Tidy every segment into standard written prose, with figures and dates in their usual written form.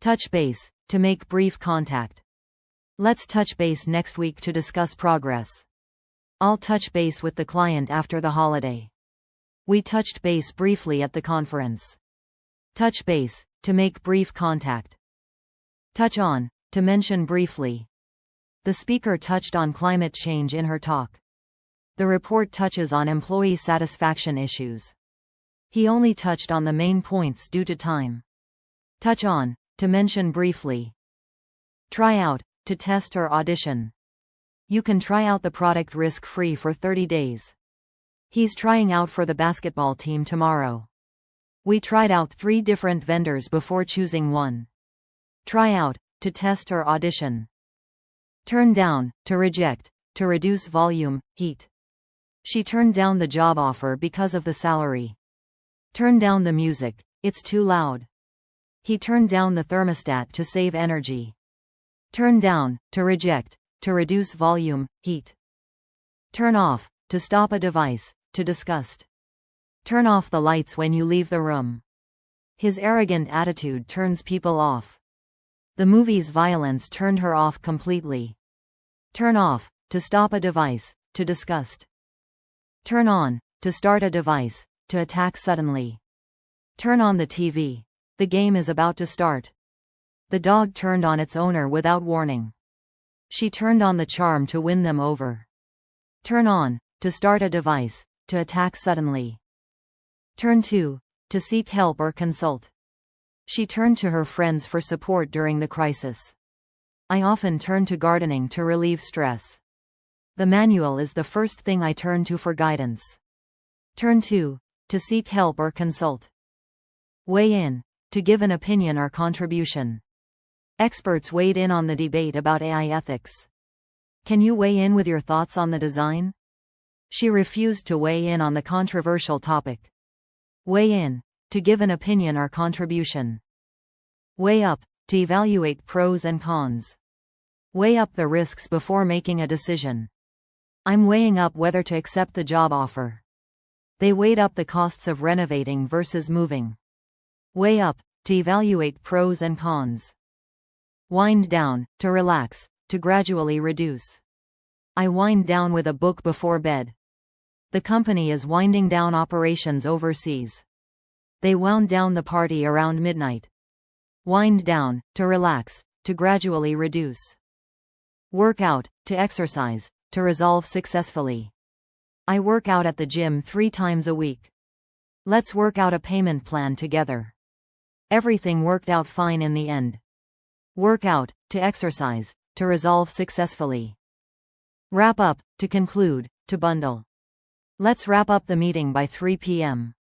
Touch base, to make brief contact. Let's touch base next week to discuss progress. I'll touch base with the client after the holiday. We touched base briefly at the conference. Touch base, to make brief contact. Touch on, to mention briefly. The speaker touched on climate change in her talk. The report touches on employee satisfaction issues. He only touched on the main points due to time. Touch on, to mention briefly. Try out, to test or audition. You can try out the product risk-free for 30 days. He's trying out for the basketball team tomorrow. We tried out 3 different vendors before choosing one. Try out, to test or audition. Turn down, to reject, to reduce volume, heat. She turned down the job offer because of the salary. Turn down the music, it's too loud. He turned down the thermostat to save energy. Turn down, to reject, to reduce volume, heat. Turn off, to stop a device, to disgust. Turn off the lights when you leave the room. His arrogant attitude turns people off. The movie's violence turned her off completely. Turn off, to stop a device, to disgust. Turn on, to start a device, to attack suddenly. Turn on the TV. The game is about to start. The dog turned on its owner without warning. She turned on the charm to win them over. Turn on, to start a device, to attack suddenly. Turn to seek help or consult. She turned to her friends for support during the crisis. I often turn to gardening to relieve stress. The manual is the first thing I turn to for guidance. Turn to seek help or consult. Weigh in, to give an opinion or contribution. Experts weighed in on the debate about AI ethics. Can you weigh in with your thoughts on the design? She refused to weigh in on the controversial topic. Weigh in, to give an opinion or contribution. Weigh up, to evaluate pros and cons. Weigh up the risks before making a decision. I'm weighing up whether to accept the job offer. They weighed up the costs of renovating versus moving. Weigh up, to evaluate pros and cons. Wind down, to relax, to gradually reduce. I wind down with a book before bed. The company is winding down operations overseas. They wound down the party around midnight. Wind down, to relax, to gradually reduce. Work out, to exercise, to resolve successfully. I work out at the gym 3 times a week. Let's work out a payment plan together. Everything worked out fine in the end. Work out, to exercise, to resolve successfully. Wrap up, to conclude, to bundle. Let's wrap up the meeting by 3 p.m.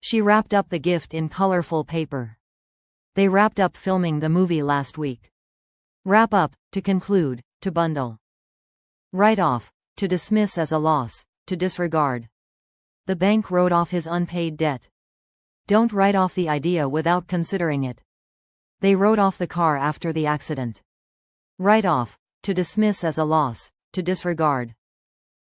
She wrapped up the gift in colorful paper. They wrapped up filming the movie last week. Wrap up, to conclude, to bundle. Write off, to dismiss as a loss, to disregard. The bank wrote off his unpaid debt. Don't write off the idea without considering it. They wrote off the car after the accident. Write off, to dismiss as a loss, to disregard.